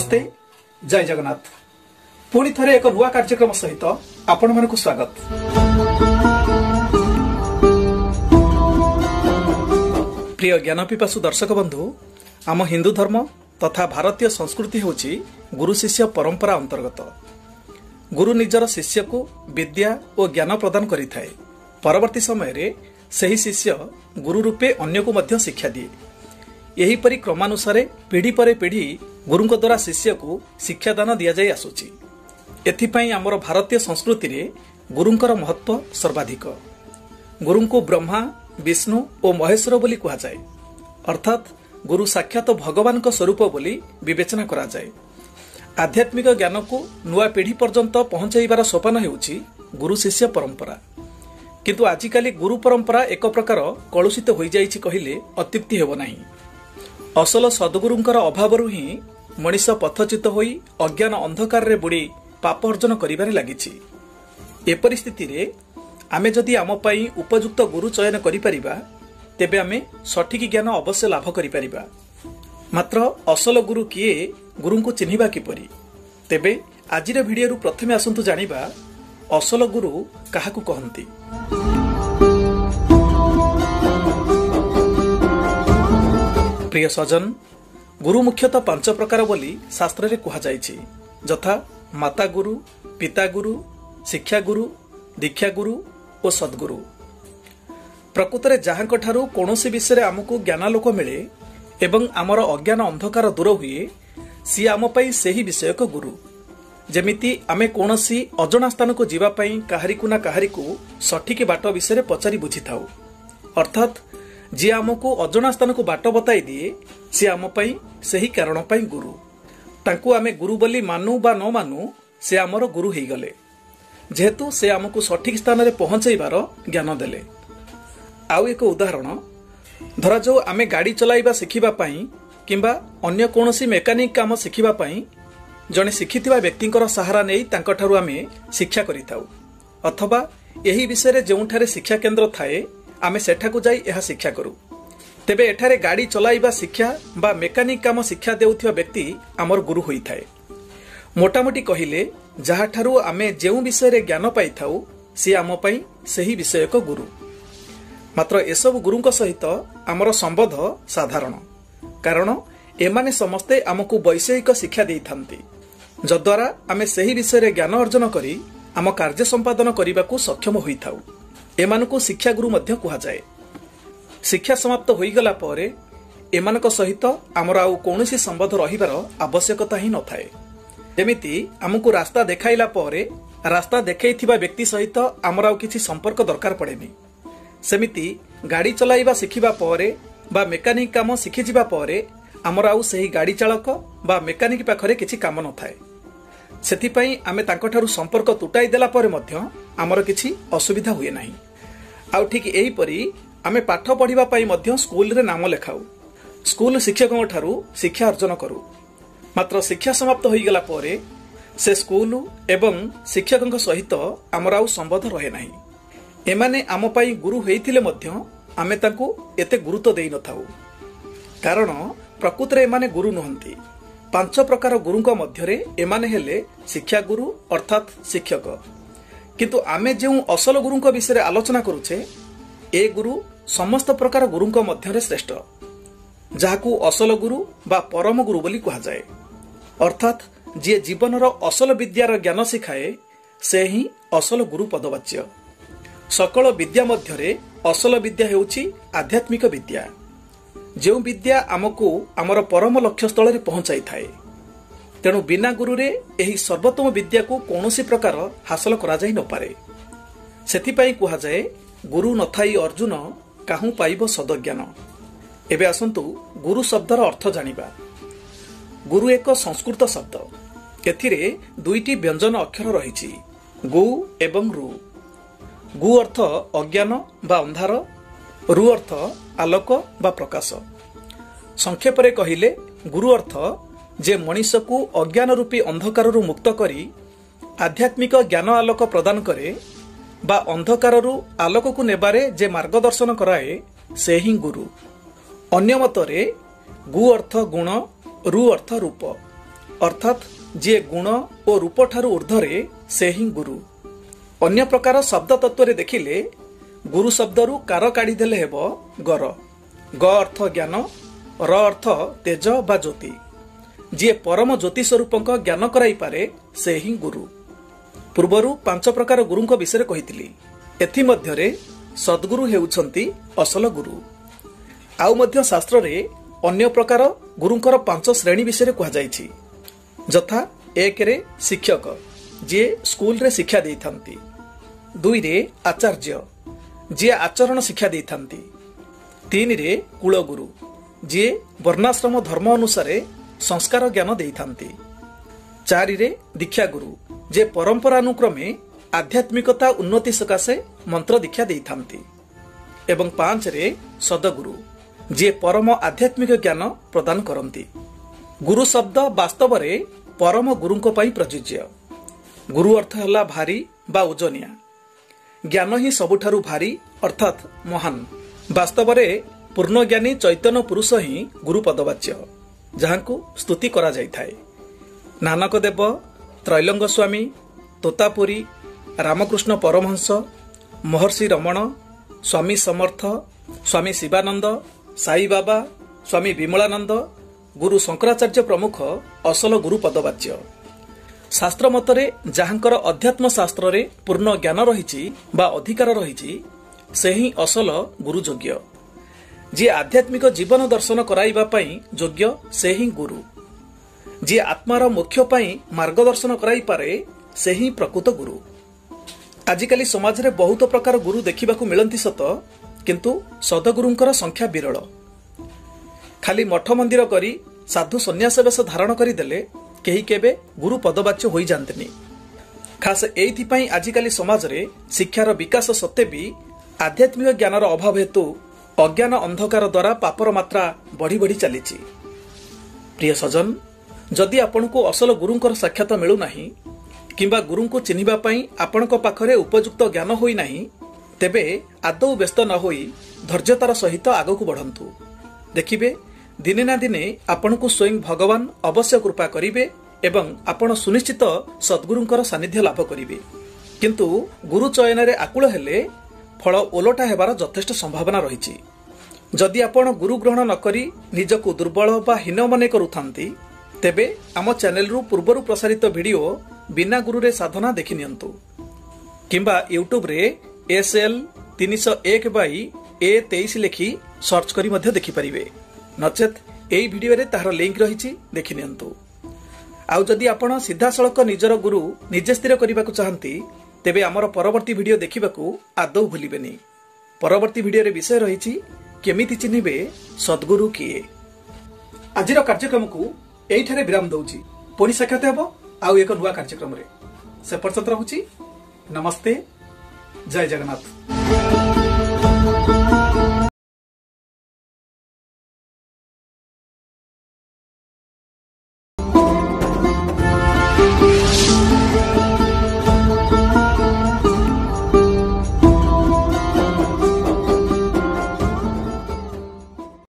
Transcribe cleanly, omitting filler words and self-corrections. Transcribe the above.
नमस्ते जय जगन्नाथ पुणी थरे एक नुआ कार्यक्रम सहित आपण मानकु स्वागत। प्रिय ज्ञानपिपासु दर्शक बंधु आम हिंदू धर्म तथा भारतीय संस्कृति होची गुरु शिष्य परंपरा अंतर्गत। गुरु निजर शिष्य को विद्या और ज्ञान प्रदान करिथाए। परवर्ती समय रे सही शिष्य गुरु रूपे अन्य को मध्य शिक्षा दिए। यही परि क्रमानुसारे पीढ़ी पर पीढ़ी गुरुंक द्वारा शिष्य को शिक्षादान दिया जाय आसुची। एथिपाई आमर भारतीय संस्कृति रे गुरुंकर महत्व सर्वाधिक। गुरु को ब्रह्मा विष्णु और महेश्वर बोली कहा जाए, अर्थात गुरु साक्षात भगवान का स्वरूप बोली विवेचना करा जाए। आध्यात्मिक ज्ञान को नुआ पीढ़ी पर्यंत पहुंचाइबार सोपान हेउची गुरु शिष्य परंपरा। किंतु आजिकाली गुरु परंपरा एक प्रकार कलुषित हो जाइछि कहिले अत्युक्ति हेबो नाही। असल सद्गुरुंकर अभावरु ही मनीष पथच्युत होई अज्ञान अंधकार रे बुड़ी पाप अर्जन करिबारे लागिछि। ए परिस्थिति रे आमे जदि आम पई उपयुक्त गुरु चयन करि परिबा तेबे आमे सठिक ज्ञान अवश्य लाभ करि परिबा। मात्र असल गुरु किए, गुरु को चिन्हिबा किपरि? तेबे आजिर भिडियो रु प्रथमे आसंतु जानिबा असल गुरु काहाकु कहंती। प्रिय सजन, गुरु मुख्यतः 5 प्रकार बोली शास्त्र रे कहा जाइछि, यथा माता गुरु, पिता गुरु, शिक्षा गुरु, दीक्षा गुरु और सद्गुरु। प्रकृत रे जहां ठारू कोनोसी विषय आमको ज्ञानालोक मिले एवं आमर अज्ञान अंधकार दूर हुए, सी आम पई सेही विषय को गुरु। जेमिति आमे कोनोसी अजणा स्थान को जीवा पई काहारिकु ना काहारिकु सठिक बाट विषय पचारि बुझी थाउ। अर्थात जी आमको अजणा स्थान को बाट बताई दिए, सी आम पई सेही कारण पई गुरु। तांकु आमे गुरु बोली मानु बा न मानु, से आमर गुरु हेई गले, जेहेतु से आमको सठिक स्थान रे पहुंचाइबार ज्ञान देले। आउ एक उदाहरण धरा जो आमे गाड़ी चलाइबा शिखिबा पई किंबा अन्य कोनोसी मेकानिक काम शिखिबा पई जने शिखिथिबा व्यक्तिंकर सहारा नेई तांकठारु आमे शिक्षा करिथाउ, अथवा एही विषय रे जोंठारे शिक्षा केंद्र थाए आमे सेठाकु जाई एहा शिक्षा करू। तेबे एठारे गाड़ी चलाइबा शिक्षा बा मेकानिक काम शिक्षा देउथिबा व्यक्ति आमर गुरु होई थाए। मोटामोटी कहिले जहाठारु आमे जेउ विषय रे ज्ञान पाई थाउ, सी आम पई सेही विषय को गुरु। मात्र एसबु गुरुंक सहित आमर संबंध साधारण, कारण एमाने समस्ते आमको वैषयिक शिक्षा देई थांती, जद्वारा आमे सेही विषय रे ज्ञान अर्जन करी आम कार्य संपादन करबाकू सक्षम होई थाउ। एमानको शिक्षा गुरु मध्य कहा जाए। शिक्षा समाप्त होई गला परे एमानक सहित आमर आउ कोनोसी संबंध रहिबार आवश्यकता ही नथाए। जेमिति आमको रास्ता देखाइला परे रास्ता देखैथिबा व्यक्ति सहित आमर आउ किछि संपर्क दरकार पड़ेनी। सेमिति गाड़ी चलाइबा शिखिबा परे बा मेकानिक काम शिखि जिबा परे आमर आउ सेही गाड़ी चालक बा मेकानिक पाखरे किछि काम नथाए। सेथिपई आमे तांकठारु संपर्क तुटाई देला परे मध्य आमर किछि असुविधा हुए नाही। आउ ठीक एही परी आमे पाठ पढ़िबा पई मध्य स्कूल रे नाम लेखाउ, स्कूल शिक्षकों ठारू शिक्षा अर्जन करू। मात्र शिक्षा समाप्त होई गला परे से स्कूल एवं शिक्षकों सहित आमर आउ संबंध रहे नाही। एमाने आम पई गुरु हेइथिले मध्य आमे तांकु एते गुरुत्व देई नथाउ, कारण प्रकृत रे एमाने गुरु नहंती। 5 प्रकार गुरुंक मध्यरे एमाने हेले शिक्षा गुरु अर्थात शिक्षक। किंतु आमे जेउ असल गुरुंक विषय आलोचना करूछे, ए गुरु समस्त प्रकार गुरुंक मध्यरे श्रेष्ठ, जाहाकू असल गुरु बा परम गुरु बोली कहा जाए। अर्थात जे जीवनर असल विद्यार ज्ञान शिखाए, से ही असल गुरु पदवाच्य। सकल विद्या मध्यरे असल विद्या हेउची आध्यात्मिक विद्या, जो विद्या आमको आमर परम लक्ष्य स्थल रे पहुंचाई थाए। तेणु बिना गुरु रे एही सर्वोत्तम विद्या को कौनसी प्रकार हासिल करा जाई न पारे। सेथिपई कहा जाए, गुरु नथाई अर्जुन काहू पाइब सदज्ञान। एबे आसंतु गुरु शब्दर अर्थ जानिबा। गुरु एक संस्कृत शब्द, एथिरे 2टी व्यंजन अक्षर रहिछि, गु एवं रु। गु अर्थ अज्ञान बा अंधार, रु अर्थ आलोक बा प्रकाश। संक्षेप रे कहिले गुरु अर्थ जे मनीष को अज्ञान रूपी अंधकार मुक्त करी आध्यात्मिक ज्ञान आलोक प्रदान करे बा अंधकार आलोक को नेबारे जे मार्गदर्शन कराए, से ही गुरु। अन्य मतरे गु अर्थ गुण, रु अर्थ रूप। अर्थात जी गुण और रूप ठारू ऊर्ध्वरे से ही गुरु। अन्य प्रकार शब्द तत्व देखिले गुरु शब्दरू कार काढ़ीदेले हेब गर। ग अर्थ ज्ञान, र अर्थ तेज बा ज्योति। जी परम ज्योति स्वरूपक ज्ञान कराई पारे से ही गुरु। पूर्वरु 5 प्रकार गुरुंक विषय कहिथिली। एथि मध्यरे सद्गुरु हेउछंती असल गुरु। आउ मध्य शास्त्र रे अन्य प्रकार गुरुंकर 5 श्रेणी विषय कहा जायछि। जथा 1 रे शिक्षक जे स्कूल रे शिक्षा देइथांती। 2 रे आचार्य जे आचरण शिक्षा देइथांती। 3 रे कुलगुरु जे वर्णाश्रम धर्म अनुसार संस्कार ज्ञान देइथांती। 4 रे दीक्षा गुरु जे परंपरानुक्रमे आध्यात्मिकता उन्नति सकाशे मंत्र दीक्षा देइथांती। एवं 5 रे सदगुरु जे परम आध्यात्मिक ज्ञान प्रदान करती। गुरु शब्द वास्तव रे परम गुरुंक पई प्रयोज्य। गुरु अर्थ हला भारी बा ओजनिया। ज्ञान ही सबुठारु भारी अर्थात महान। वास्तव रे पूर्णज्ञानी चैतन्य पुरुष ही गुरु पदवाच्य, जहांकु स्तुति करा जाय थाए। नानक देव, त्रैलंग स्वामी, तोतापुरी, रामकृष्ण परमहंस, महर्षि रमण, स्वामी समर्थ, स्वामी शिवानंद, साई बाबा, स्वामी विमलानंद, गुरु शंकराचार्य प्रमुख असल गुरु पदवाच्य। शास्त्र मतरे जहांकर अध्यात्म शास्त्र रे पूर्ण ज्ञान रहिछि बा अधिकार रहिछि से ही असल गुरु योग्य। जी आध्यात्मिक जीवन दर्शन कराइबा पई योग्य से ही गुरु। जी आत्मार मोक्ष पई मार्गदर्शन कराई पारे से ही प्रकृत गुरु। आजिकाली समाज रे बहुत प्रकार गुरु देखिबाकू मिलंती सत, किंतु सदगुरुंकर संख्या विरल। खाली मठ मंदिर करी साधु सन्यास बेश धारण करिदेले केही केबे गुरु पदवाच्य होई जांतनी। खास एइथिपाई आजिकाली समाज रे शिक्षार विकास सत्ते भी आध्यात्मिक ज्ञानर अभाव हेतु अज्ञान अंधकार द्वारा पापर मात्रा बढ़ी बढ़ी चलीछि। प्रिय सजन, जदि आपनको असल गुरुंकर साक्षात मिलु नाही किंबा गुरुंको चिन्हिबा पई आपणक पाखरे उपयुक्त ज्ञान होई नाही, तेबे आदौ व्यस्त न होई धैर्यतार सहित आगकू बढ़ंतु। देखिबे दिने ना दिने आपणको स्वयं भगवान अवश्य कृपा करिवे एवं आपण सुनिश्चित सद्गुरुंकर सानिध्य लाभ करिवे। किंतु गुरु चयन रे आकुल हेले फल ओलटा हेबार यथेष्ट संभावना रहिछि। जदि आपण गुरु ग्रहण न करी निजको दुर्बल बा हीन मने करूथांती, तेबे आम चैनल रु पूर्वरु प्रसारित वीडियो बिना गुरु रे साधना देखि नियंतु, किंबा यूट्यूब रे SL 301/A23 लिखि सर्च करी मध्य देखि परिवे। नचेत एई वीडियो रे ताहार लिंक रहिछि, देखि नियंतु। आउ जदि आपण सीधा सळक निजर गुरु निजे स्थिर करबाकू चाहंती, तेबे आमर परवर्ती वीडियो देखिबाकू आदौ भूलिबेनी। परवर्ती वीडियो रे विषय रहिछि केमिति चिन्हिबे सद्गुरु किए। आजिर कार्यक्रम को एइठारे विराम दउछि। पुणी साक्षात हेबो आउ एक नुआ कार्यक्रम रे। से पर्यंत रहूछि। नमस्ते, जय जगन्नाथ।